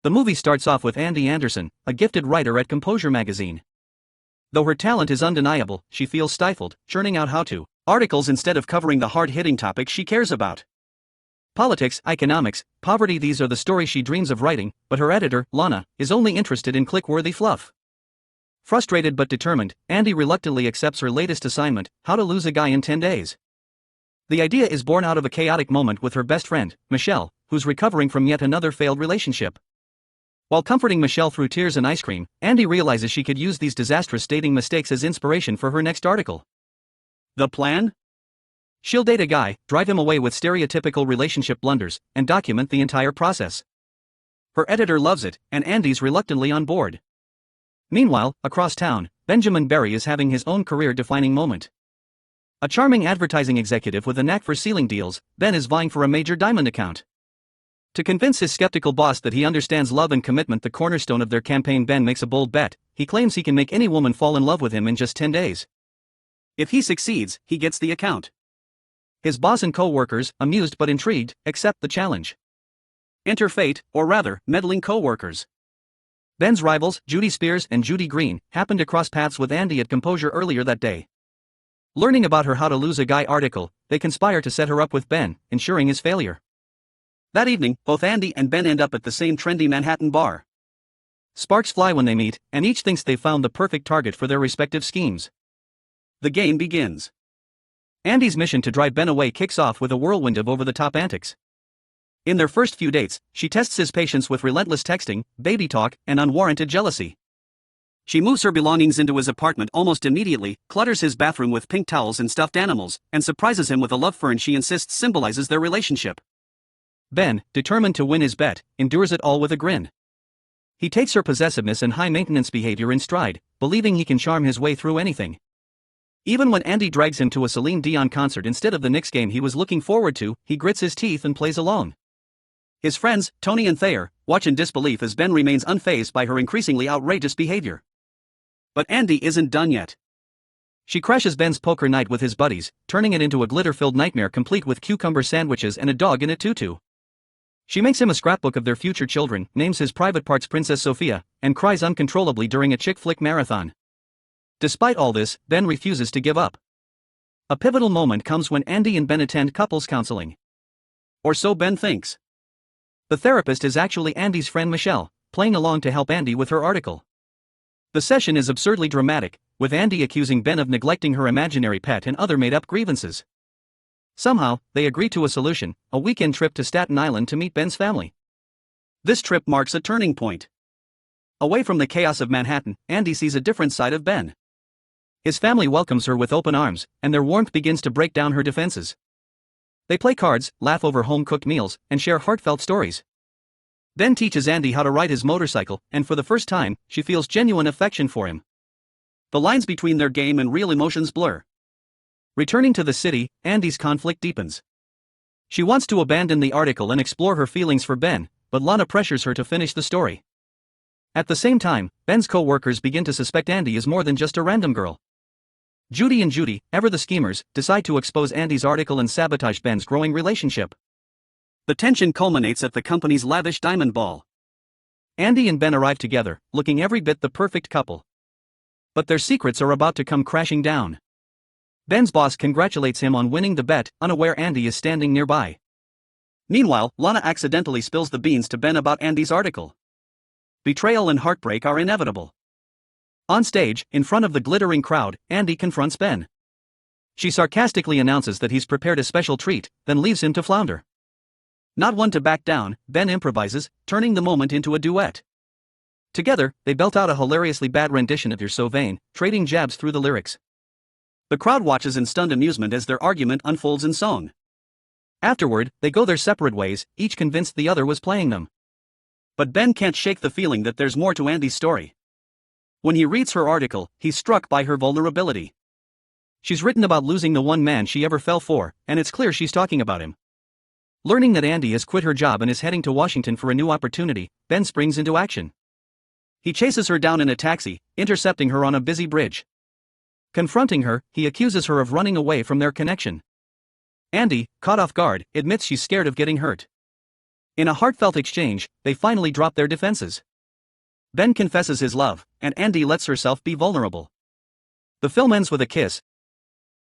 The movie starts off with Andy Anderson, a gifted writer at Composure magazine. Though her talent is undeniable, she feels stifled, churning out how-to articles instead of covering the hard-hitting topics she cares about. Politics, economics, poverty, these are the stories she dreams of writing, but her editor, Lana, is only interested in click-worthy fluff. Frustrated but determined, Andy reluctantly accepts her latest assignment, How to Lose a Guy in 10 Days. The idea is born out of a chaotic moment with her best friend, Michelle, who's recovering from yet another failed relationship. While comforting Michelle through tears and ice cream, Andy realizes she could use these disastrous dating mistakes as inspiration for her next article. The plan? She'll date a guy, drive him away with stereotypical relationship blunders, and document the entire process. Her editor loves it, and Andy's reluctantly on board. Meanwhile, across town, Benjamin Barry is having his own career-defining moment. A charming advertising executive with a knack for sealing deals, Ben is vying for a major diamond account. To convince his skeptical boss that he understands love and commitment, the cornerstone of their campaign, Ben makes a bold bet. He claims he can make any woman fall in love with him in just 10 days. If he succeeds, he gets the account. His boss and co-workers, amused but intrigued, accept the challenge. Enter fate, or rather, meddling co-workers. Ben's rivals, Judy Spears and Judy Green, happened to cross paths with Andy at Composure earlier that day. Learning about her How to Lose a Guy article, they conspire to set her up with Ben, ensuring his failure. That evening, both Andy and Ben end up at the same trendy Manhattan bar. Sparks fly when they meet, and each thinks they've found the perfect target for their respective schemes. The game begins. Andy's mission to drive Ben away kicks off with a whirlwind of over-the-top antics. In their first few dates, she tests his patience with relentless texting, baby talk, and unwarranted jealousy. She moves her belongings into his apartment almost immediately, clutters his bathroom with pink towels and stuffed animals, and surprises him with a love fern she insists symbolizes their relationship. Ben, determined to win his bet, endures it all with a grin. He takes her possessiveness and high-maintenance behavior in stride, believing he can charm his way through anything. Even when Andy drags him to a Celine Dion concert instead of the Knicks game he was looking forward to, he grits his teeth and plays along. His friends, Tony and Thayer, watch in disbelief as Ben remains unfazed by her increasingly outrageous behavior. But Andy isn't done yet. She crashes Ben's poker night with his buddies, turning it into a glitter-filled nightmare complete with cucumber sandwiches and a dog in a tutu. She makes him a scrapbook of their future children, names his private parts Princess Sophia, and cries uncontrollably during a chick flick marathon. Despite all this, Ben refuses to give up. A pivotal moment comes when Andy and Ben attend couples counseling. Or so Ben thinks. The therapist is actually Andy's friend Michelle, playing along to help Andy with her article. The session is absurdly dramatic, with Andy accusing Ben of neglecting her imaginary pet and other made-up grievances. Somehow, they agree to a solution, a weekend trip to Staten Island to meet Ben's family. This trip marks a turning point. Away from the chaos of Manhattan, Andy sees a different side of Ben. His family welcomes her with open arms, and their warmth begins to break down her defenses. They play cards, laugh over home-cooked meals, and share heartfelt stories. Ben teaches Andy how to ride his motorcycle, and for the first time, she feels genuine affection for him. The lines between their game and real emotions blur. Returning to the city, Andy's conflict deepens. She wants to abandon the article and explore her feelings for Ben, but Lana pressures her to finish the story. At the same time, Ben's co-workers begin to suspect Andy is more than just a random girl. Judy and Judy, ever the schemers, decide to expose Andy's article and sabotage Ben's growing relationship. The tension culminates at the company's lavish diamond ball. Andy and Ben arrive together, looking every bit the perfect couple. But their secrets are about to come crashing down. Ben's boss congratulates him on winning the bet, unaware Andy is standing nearby. Meanwhile, Lana accidentally spills the beans to Ben about Andy's article. Betrayal and heartbreak are inevitable. On stage, in front of the glittering crowd, Andy confronts Ben. She sarcastically announces that he's prepared a special treat, then leaves him to flounder. Not one to back down, Ben improvises, turning the moment into a duet. Together, they belt out a hilariously bad rendition of You're So Vain, trading jabs through the lyrics. The crowd watches in stunned amusement as their argument unfolds in song. Afterward, they go their separate ways, each convinced the other was playing them. But Ben can't shake the feeling that there's more to Andy's story. When he reads her article, he's struck by her vulnerability. She's written about losing the one man she ever fell for, and it's clear she's talking about him. Learning that Andy has quit her job and is heading to Washington for a new opportunity, Ben springs into action. He chases her down in a taxi, intercepting her on a busy bridge. Confronting her, he accuses her of running away from their connection. Andy, caught off guard, admits she's scared of getting hurt. In a heartfelt exchange, they finally drop their defenses. Ben confesses his love, and Andy lets herself be vulnerable. The film ends with a kiss,